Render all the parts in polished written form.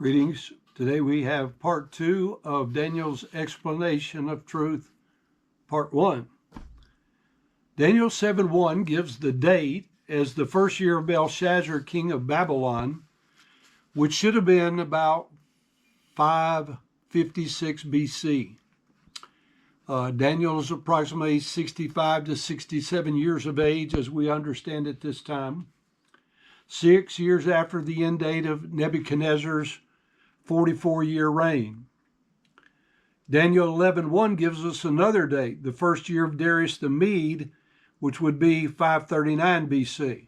Greetings. Today we have part 2 of Daniel's explanation of truth, part 1. Daniel 7:1 gives the date as the first year of Belshazzar, king of Babylon, which should have been about 556 BC. Daniel is approximately 65 to 67 years of age, as we understand at this time. 6 years after the end date of Nebuchadnezzar's 44-year reign. Daniel 11:1 gives us another date, the first year of Darius the Mede, which would be 539 BC.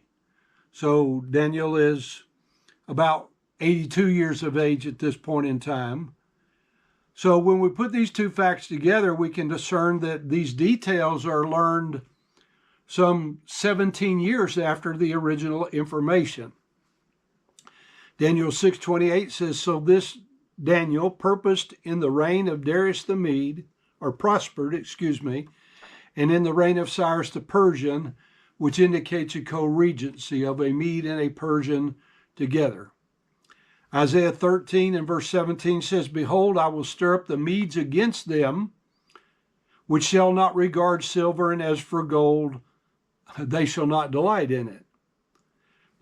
So Daniel is about 82 years of age at this point in time. So when we put these two facts together, we can discern that these details are learned some 17 years after the original information. Daniel 6:28 says, "So this Daniel purposed in the reign of Darius the Mede, or prospered, and in the reign of Cyrus the Persian," which indicates a co-regency of a Mede and a Persian together. Isaiah 13 and verse 17 says, "Behold, I will stir up the Medes against them, which shall not regard silver, and as for gold, they shall not delight in it."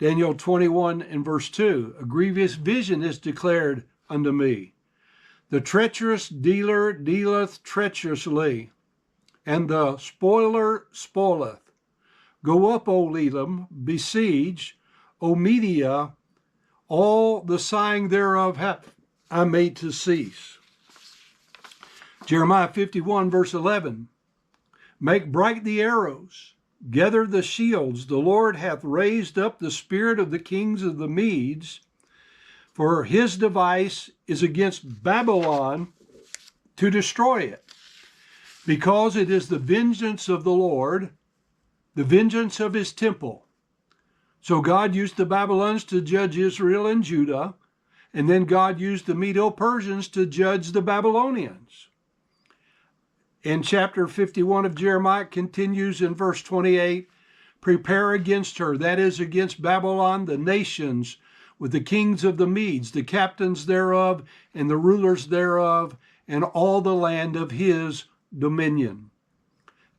Daniel 21 and verse 2, "A grievous vision is declared unto me. The treacherous dealer dealeth treacherously, and the spoiler spoileth. Go up, O Elam, besiege, O Media, all the sighing thereof have I made to cease." Jeremiah 51 verse 11, "Make bright the arrows, gather the shields. The Lord hath raised up the spirit of the kings of the Medes, for his device is against Babylon to destroy it, because it is the vengeance of the Lord, the vengeance of his temple." So God used the Babylonians to judge Israel and Judah, and then God used the Medo-Persians to judge the Babylonians. And chapter 51 of Jeremiah continues in verse 28, "Prepare against her," that is, against Babylon, "the nations with the kings of the Medes, the captains thereof, and the rulers thereof, and all the land of his dominion."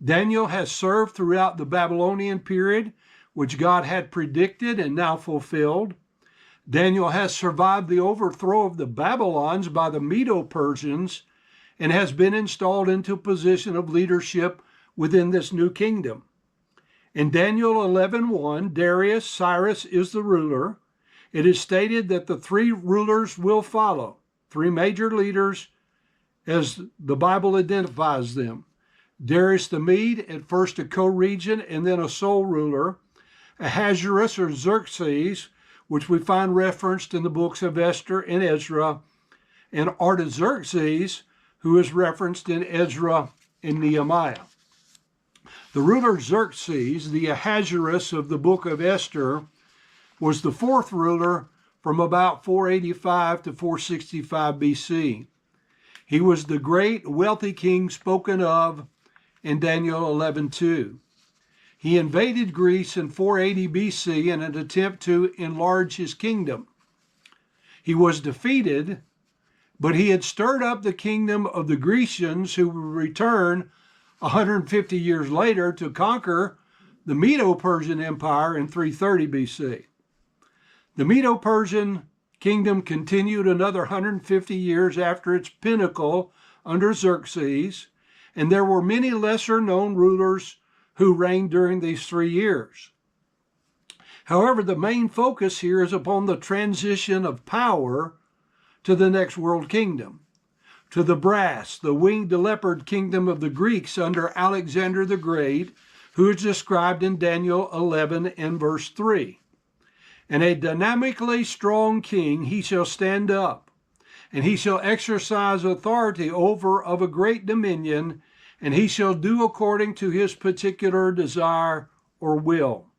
Daniel has served throughout the Babylonian period, which God had predicted and now fulfilled. Daniel has survived the overthrow of the Babylons by the Medo-Persians and has been installed into a position of leadership within this new kingdom. In Daniel 11:1, Darius, Cyrus is the ruler. It is stated that the three rulers will follow, three major leaders as the Bible identifies them. Darius the Mede, at first a co-regent and then a sole ruler. Ahasuerus or Xerxes, which we find referenced in the books of Esther and Ezra, and Artaxerxes, who is referenced in Ezra and Nehemiah. The ruler Xerxes, the Ahasuerus of the book of Esther, was the fourth ruler from about 485 to 465 BC. He was the great wealthy king spoken of in Daniel 11:2. He invaded Greece in 480 BC in an attempt to enlarge his kingdom. He was defeated, but he had stirred up the kingdom of the Grecians, who would return 150 years later to conquer the Medo-Persian Empire in 330 BC. The Medo-Persian kingdom continued another 150 years after its pinnacle under Xerxes, and there were many lesser-known rulers who reigned during these 3 years. However, the main focus here is upon the transition of power to the next world kingdom, to the brass, the winged leopard kingdom of the Greeks under Alexander the Great, who is described in Daniel 11 and verse 3. "And a dynamically strong king, he shall stand up, and he shall exercise authority over of a great dominion, and he shall do according to his particular desire or will."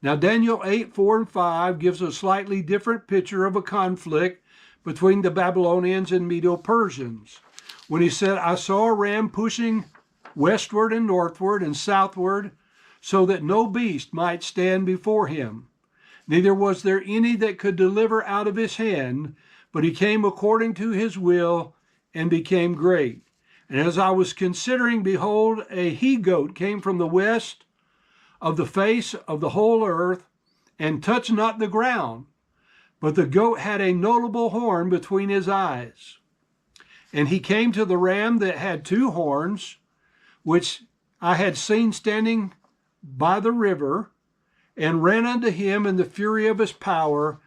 Now Daniel 8, 4, and 5 gives a slightly different picture of a conflict between the Babylonians and Medo-Persians, when he said, "I saw a ram pushing westward and northward and southward, so that no beast might stand before him. Neither was there any that could deliver out of his hand, but he came according to his will and became great. And as I was considering, behold, a he-goat came from the west of the face of the whole earth, and touched not the ground. But the goat had a notable horn between his eyes. And he came to the ram that had two horns, which I had seen standing by the river, and ran unto him in the fury of his power.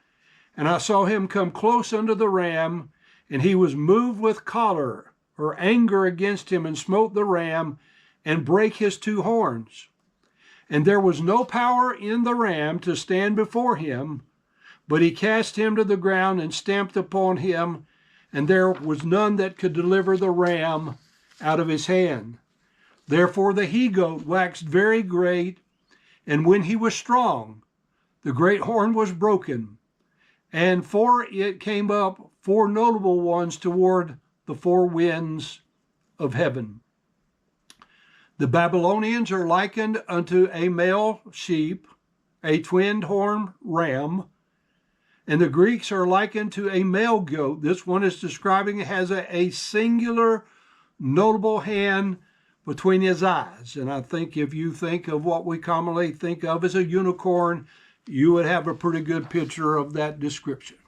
And I saw him come close unto the ram, and he was moved with choler, or anger against him, and smote the ram, and brake his two horns. And there was no power in the ram to stand before him, but he cast him to the ground and stamped upon him, and there was none that could deliver the ram out of his hand. Therefore the he-goat waxed very great, and when he was strong, the great horn was broken, and for it came up four notable ones toward the four winds of heaven. The Babylonians are likened unto a male sheep, a twinned horn ram, and the Greeks are likened to a male goat. This one is describing it has a singular notable hand between his eyes. And I think if you think of what we commonly think of as a unicorn, you would have a pretty good picture of that description.